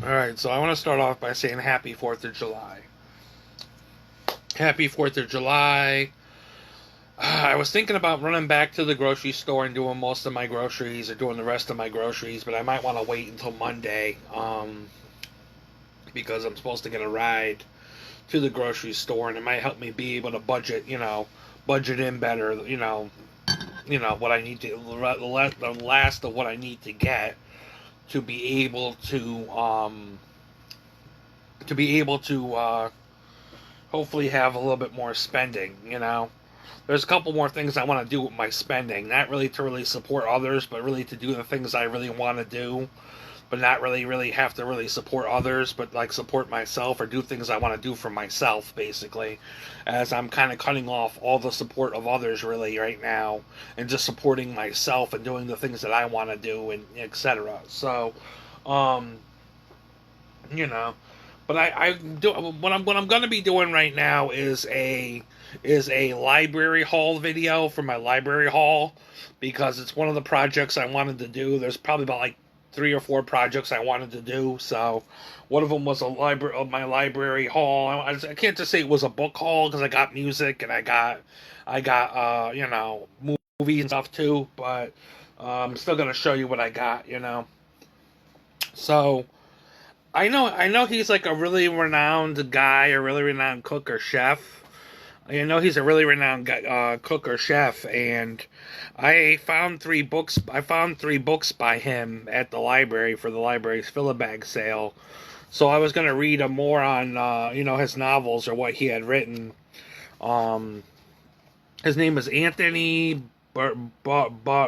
Alright, so I want to start off by saying Happy 4th of July. Happy 4th of July. I was thinking about running back to the grocery store and doing most of my groceries, or doing the rest of my groceries, but I might want to wait until Monday, because I'm supposed to get a ride to the grocery store, and it might help me be able to budget in better, what I need to, the last of what I need to get to be able to hopefully have a little bit more spending. There's a couple more things I want to do with my spending, not really to really support others, but really to do the things I really want to do, but not really have to really support others, but like support myself or do things I want to do for myself, basically, as I'm kind of cutting off all the support of others really right now and just supporting myself and doing the things that I want to do, and etc. So but I do what I'm going to be doing right now is a library haul video for my library haul, because it's one of the projects I wanted to do. There's probably about like 3 or 4 projects I wanted to do. So one of them was my library haul. I can't just say it was a book haul, because I got music and I got movies and stuff too. But I'm still gonna show you what I got. So I know he's like a really renowned guy, a really renowned cook or chef. I know he's a really renowned cook or chef, and I found 3 books. I found 3 books by him at the library for the library's fill-a-bag sale. So I was going to read more on his novels or what he had written. His name is Anthony Borudian.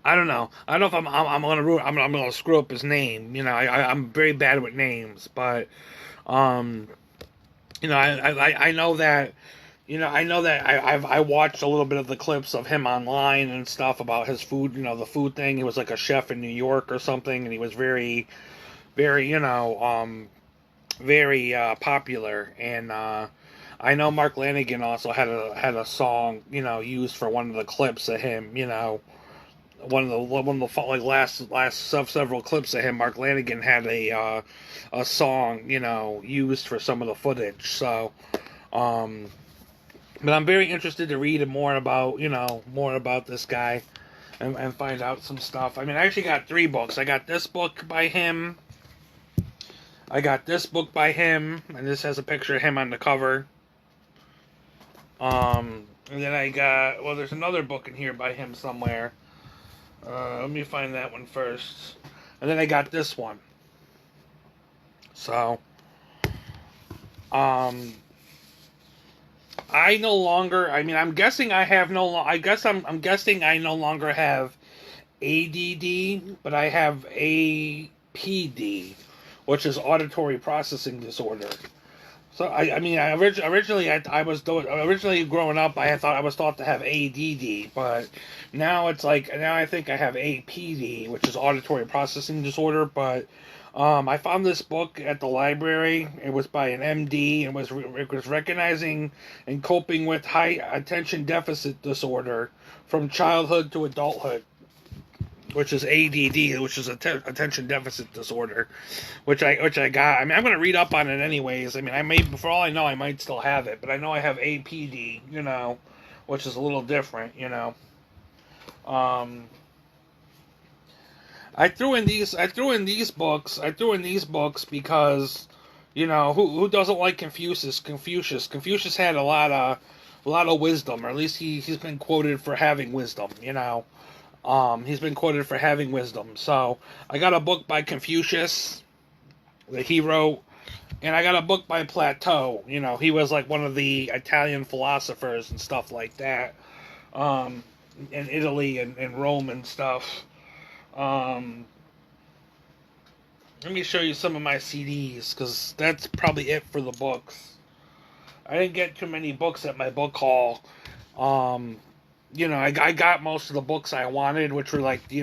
I don't know. I don't know if I'm gonna screw up his name. I'm very bad with names, but I know that I watched a little bit of the clips of him online and stuff about his food. The food thing. He was like a chef in New York or something, and he was very, very very popular. And I know Mark Lanigan also had a song used for one of the clips of him. One of the last several clips of him, Mark Lanigan had a song used for some of the footage. So but I'm very interested to read more about this guy and find out some stuff. I mean, I actually got 3 books. I got this book by him. I got this book by him, and this has a picture of him on the cover. And then I got, there's another book in here by him somewhere. Let me find that one first. And then I got this one. So, I'm guessing I'm guessing I no longer have ADD, but I have APD, which is auditory processing disorder. So originally growing up, I was thought to have ADD, but now I think I have APD, which is auditory processing disorder. But I found this book at the library. It was by an MD, and it was recognizing and coping with high attention deficit disorder from childhood to adulthood, which is ADD, which is attention deficit disorder, which I got. I mean, I'm going to read up on it anyways. I mean, for all I know, I might still have it, but I know I have APD, which is a little different, I threw in these books because, who doesn't like Confucius? Confucius had a lot of wisdom, or at least he's been quoted for having wisdom, He's been quoted for having wisdom. So I got a book by Confucius that he wrote, and I got a book by Plato. He was like one of the Italian philosophers and stuff like that, in Italy and Rome and stuff. Let me show you some of my CDs, because that's probably it for the books. I didn't get too many books at my book haul. I got most of the books I wanted, which were like, which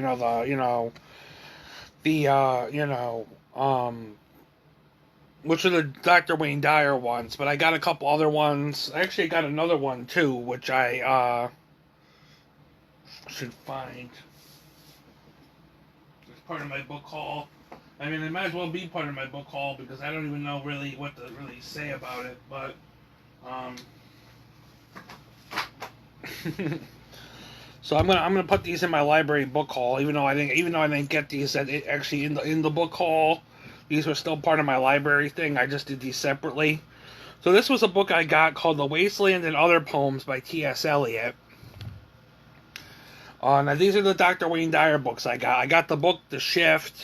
are the Dr. Wayne Dyer ones, but I got a couple other ones. Actually, I got another one too, which I, should find. part of my book haul. I mean, it might as well be part of my book haul because I don't even know really what to really say about it. But so I'm gonna put these in my library book haul, even though I didn't get these actually in the book haul. These were still part of my library thing. I just did these separately. So this was a book I got called The Wasteland and Other Poems by T.S. Eliot. Now these are the Dr. Wayne Dyer books I got. I got the book The Shift.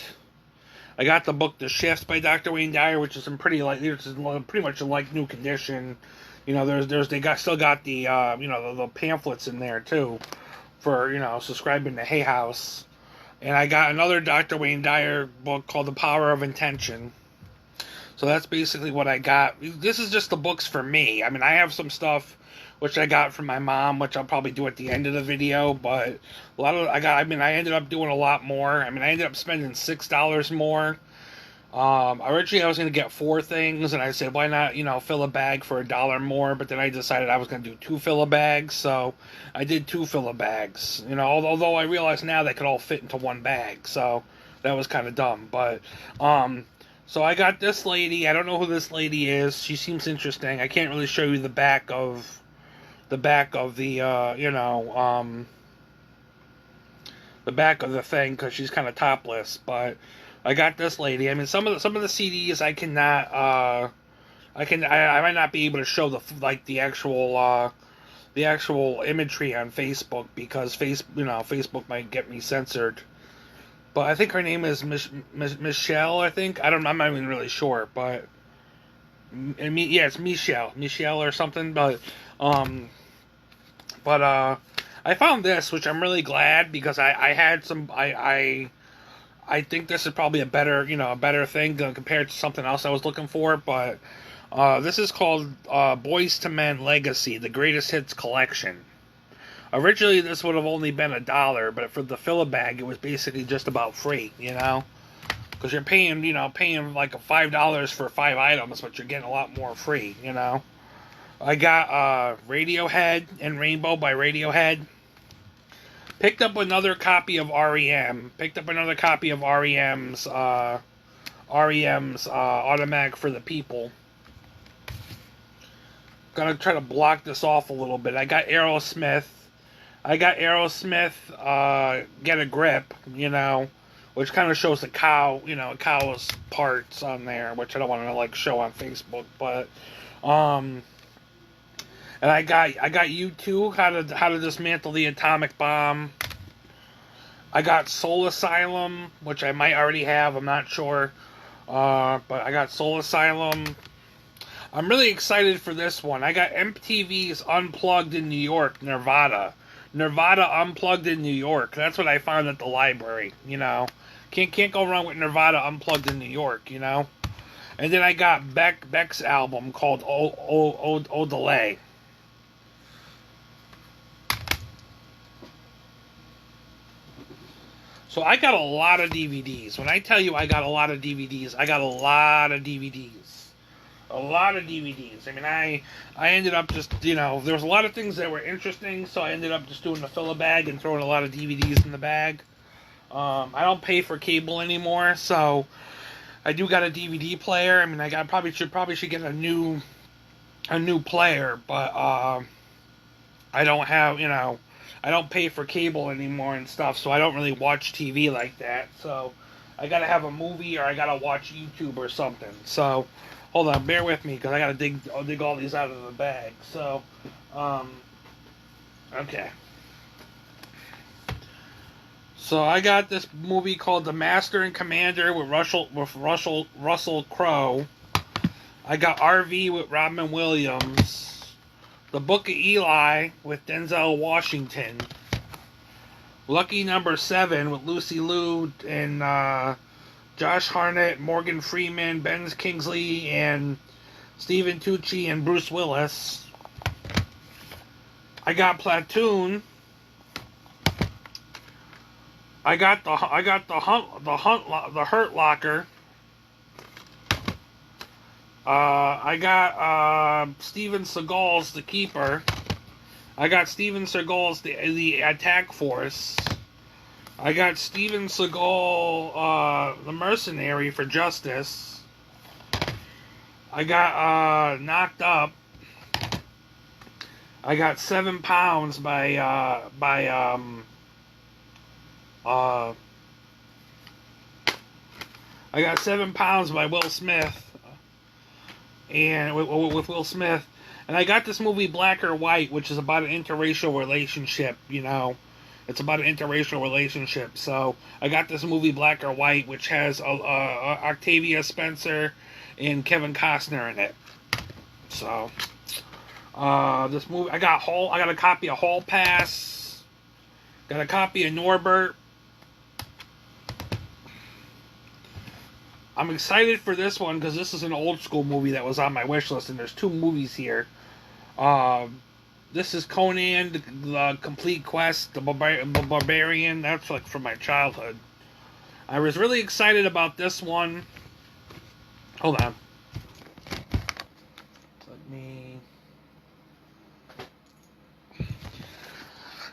I got the book The Shift by Dr. Wayne Dyer, which is pretty much in like new condition. You know, still got the the pamphlets in there too, for subscribing to Hay House. And I got another Dr. Wayne Dyer book called The Power of Intention. So that's basically what I got. This is just the books for me. I mean, I have some stuff which I got from my mom, which I'll probably do at the end of the video. But I ended up doing a lot more. I mean, I ended up spending $6 more. Originally I was going to get 4 things, and I said, why not, fill a bag for $1 more? But then I decided I was going to do 2 fill a bags, so I did 2 fill a bags. Although I realize now they could all fit into 1 bag, so that was kind of dumb. But so I got this lady. I don't know who this lady is. She seems interesting. I can't really show you the back of the back of the back of the thing because she's kind of topless, but I got this lady. I mean, some of the CDs I cannot. I might not be able to show the actual imagery on Facebook because Facebook might get me censored. But I think her name is Michelle. I think I'm not even really sure, but it's Michelle or something. But I found this, which I'm really glad because I had some. I think this is probably a better thing compared to something else I was looking for. But this is called Boys to Men Legacy: The Greatest Hits Collection. Originally, this would have only been $1, but for the fill a bag, it was basically just about free, because you're paying like $5 for 5 items, but you're getting a lot more free, I got Radiohead and Rainbow by Radiohead. Picked up another copy of REM. Picked up another copy of REM's Automatic for the People. Gonna try to block this off a little bit. I got Aerosmith, Get a Grip, which kind of shows the cow, cow's parts on there, which I don't want to show on Facebook, but and I got U2, How to Dismantle the Atomic Bomb. I got Soul Asylum, which I might already have, I'm not sure, but I got Soul Asylum. I'm really excited for this one. I got MTV's Unplugged in New York, Nirvana Unplugged in New York. That's what I found at the library, Can't go wrong with Nirvana Unplugged in New York, And then I got Beck's album called O Delay. So I got a lot of DVDs. When I tell you I got a lot of DVDs, I got a lot of DVDs. A lot of DVDs. I mean, I ended up just, there was a lot of things that were interesting, so I ended up just doing the fill a bag and throwing a lot of DVDs in the bag. I don't pay for cable anymore, so I do got a DVD player. I mean, I probably should get a new player, but I don't have, I don't pay for cable anymore and stuff, so I don't really watch TV like that. So I gotta have a movie or I gotta watch YouTube or something. So hold on, bear with me because I gotta dig all these out of the bag. So, okay. So I got this movie called The Master and Commander with Russell Crowe. I got RV with Robin Williams. The Book of Eli with Denzel Washington. Lucky Number 7 with Lucy Liu and Josh Hartnett, Morgan Freeman, Ben Kingsley, and Stephen Tucci and Bruce Willis. I got Platoon. I got the Hurt Locker. I got Steven Seagal's The Keeper. I got Steven Seagal's the Attack Force. I got Steven Seagal, The Mercenary for Justice. I got Knocked Up. I got 7 Pounds by I got 7 Pounds by Will Smith, and with Will Smith, and I got this movie Black or White, which is about an interracial relationship. You know, it's about an interracial relationship. So I got this movie Black or White, which has Octavia Spencer and Kevin Costner in it. So this movie, I got a copy of Hall Pass, got a copy of Norbert. I'm excited for this one because this is an old school movie that was on my wish list, and there's 2 movies here. This is Conan, the Complete Quest, the Barbarian. That's like from my childhood. I was really excited about this one. Hold on.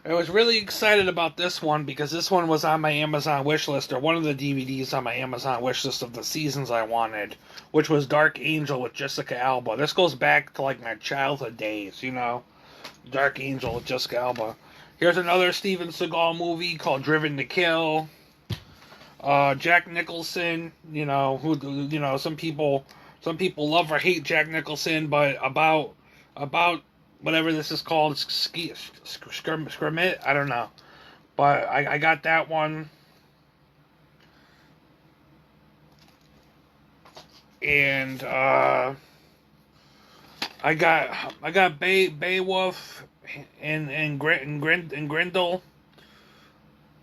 I was really excited about this one because this one was on my Amazon wish list, or one of the DVDs on my Amazon wish list of the seasons I wanted, which was Dark Angel with Jessica Alba. This goes back to like my childhood days, you know. Dark Angel with Jessica Alba. Here's another Steven Seagal movie called Driven to Kill. Jack Nicholson, you know, some people love or hate Jack Nicholson, but about whatever this is called, Skirmit, I don't know. But I got that one. And I got Beowulf and Grendel,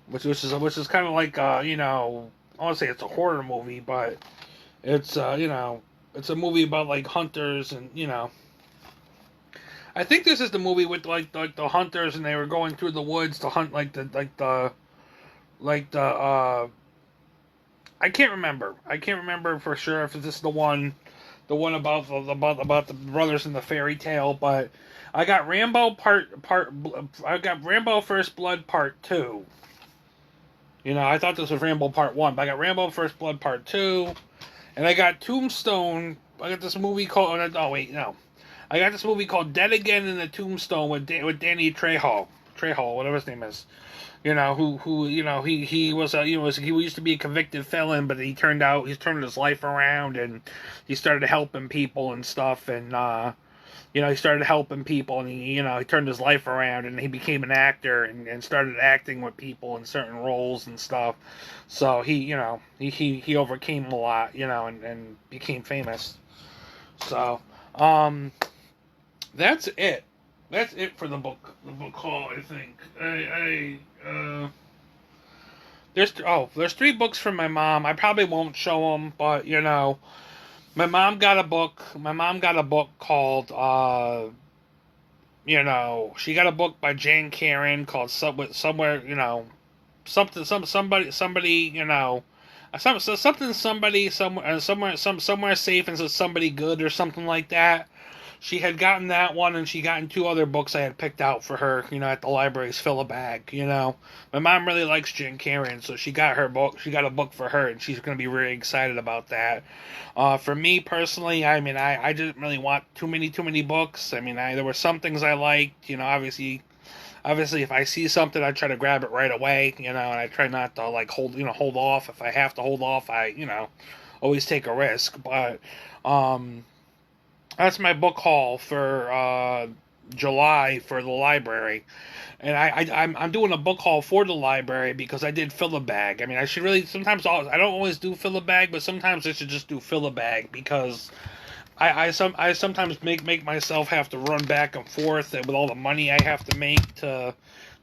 which is kind of like you know, I want to say it's a horror movie, but it's you know, it's a movie about like hunters, and you know, I think this is the movie with like the hunters, and they were going through the woods to hunt like the I can't remember for sure if this is the one about the brothers in the fairy tale, but I got Rambo I got Rambo First Blood Part 2. You know, I thought this was Rambo Part 1, but I got Rambo First Blood Part 2, and I got Tombstone. I got this movie called I got this movie called Dead Again in the Tombstone with Danny Trejo, whatever his name is. You know, who you know, he used to be a convicted felon, but he's turned his life around, and he started helping people and stuff, and you know, he started helping people, and he turned his life around, and he became an actor, and started acting with people in certain roles and stuff. So he overcame a lot, you know, and became famous. So that's it. That's it for the book haul, I think. There's 3 books from my mom. I probably won't show them, but you know, my mom got a book. My mom got a book called you know, she got a book by Jane Karen called somewhere, you know, somebody, you know, somewhere safe and somebody good or something like that. She had gotten that one, and she gotten 2 other books I had picked out for her, you know, at the library's fill a bag, you know. My mom really likes Jane Karen, so she got her book. She got a book for her, and she's going to be really excited about that. For me personally, I mean, I didn't really want too many books. I mean, there were some things I liked, you know. Obviously, if I see something, I try to grab it right away, you know, and I try not to like hold off. If I have to hold off, I, you know, always take a risk. But that's my book haul for July for the library, and I'm doing a book haul for the library because I did fill a bag. I mean, I should really I don't always do fill a bag, but sometimes I should just do fill a bag because I sometimes make myself have to run back and forth with all the money I have to make to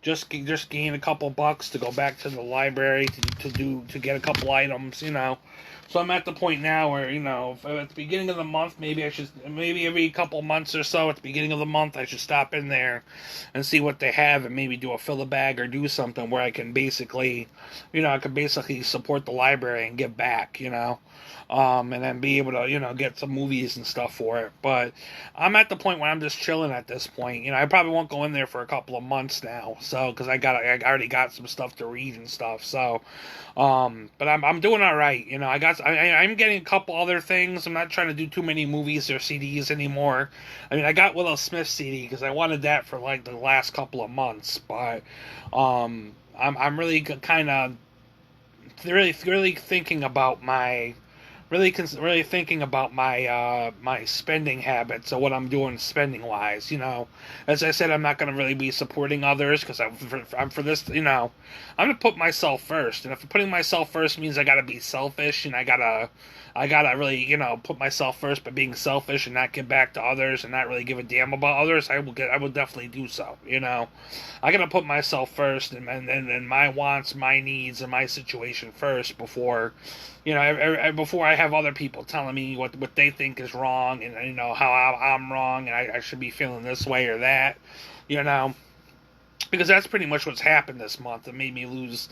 just gain a couple bucks to go back to the library to get a couple items, you know. So I'm at the point now where, if at the beginning of the month, maybe every couple months or so, at the beginning of the month, I should stop in there and see what they have and maybe do a fill a bag or do something where I can basically, I can basically support the library and give back, and then be able to, get some movies and stuff for it. But I'm at the point where I'm just chilling at this point. I probably won't go in there for a couple of months now, so because I already got some stuff to read and stuff. So, but I'm doing all right. I'm getting a couple other things. I'm not trying to do too many movies or CDs anymore. I mean, I got Willow Smith CD because I wanted that for like the last couple of months, but I'm really kind of really thinking about my really thinking about my spending habits, so what I'm doing spending wise. As I said, I'm not going to really be supporting others because I'm for this. I'm going to put myself first, and if putting myself first means I got to be selfish and I gotta really put myself first by being selfish and not give back to others and not really give a damn about others, I will definitely do so. I gotta put myself first and my wants, my needs, and my situation first before before I have other people telling me what they think is wrong and how I'm wrong and I should be feeling this way or that. Because that's pretty much what's happened this month. It made me lose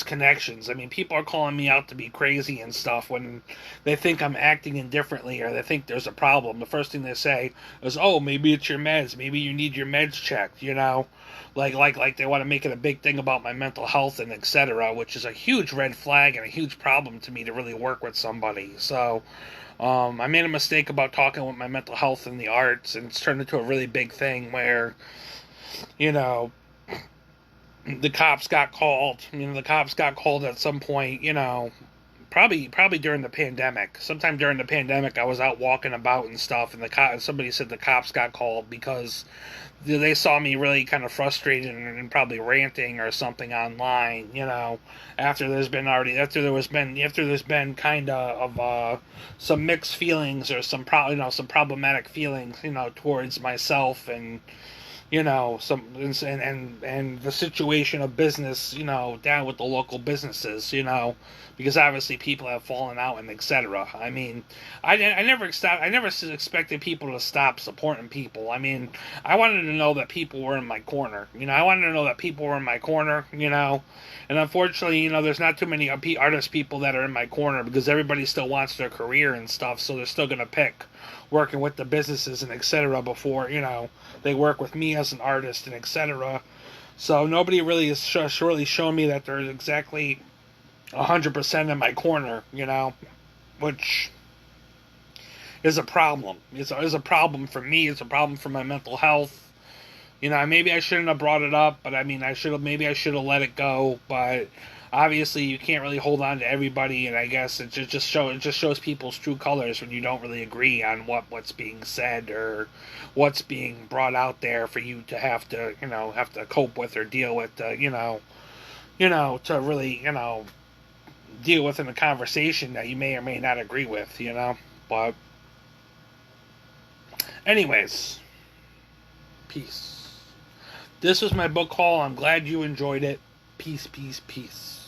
connections. I mean, people are calling me out to be crazy and stuff when they think I'm acting indifferently or they think there's a problem. The first thing they say is, "Oh, maybe it's your meds. Maybe you need your meds checked." Like they want to make it a big thing about my mental health and etc., which is a huge red flag and a huge problem to me to really work with somebody. So, I made a mistake about talking with my mental health in the arts, and it's turned into a really big thing where, the cops got called. The cops got called at some point, probably during the pandemic. Sometime during the pandemic, I was out walking about and stuff, and somebody said the cops got called because they saw me really kind of frustrated and probably ranting or something online, after there's been kind of some mixed feelings or some problematic feelings, towards myself and and the situation of business, down with the local businesses, because obviously people have fallen out and etc. I mean, I never expected people to stop supporting people. I mean, I wanted to know that people were in my corner. And unfortunately, there's not too many artist people that are in my corner because everybody still wants their career and stuff, so they're still gonna pick working with the businesses and etc. before they work with me as an artist and etc. So nobody really has really shown me that they're exactly 100% in my corner, which is a problem. It's a problem for me. It's a problem for my mental health. Maybe I shouldn't have brought it up, but I mean, I should have let it go. But obviously, you can't really hold on to everybody, and I guess it just shows people's true colors when you don't really agree on what's being said or what's being brought out there for you to have to cope with or deal with, to really deal with in a conversation that you may or may not agree with, But anyways, peace. This was my book haul. I'm glad you enjoyed it. Peace, peace, peace.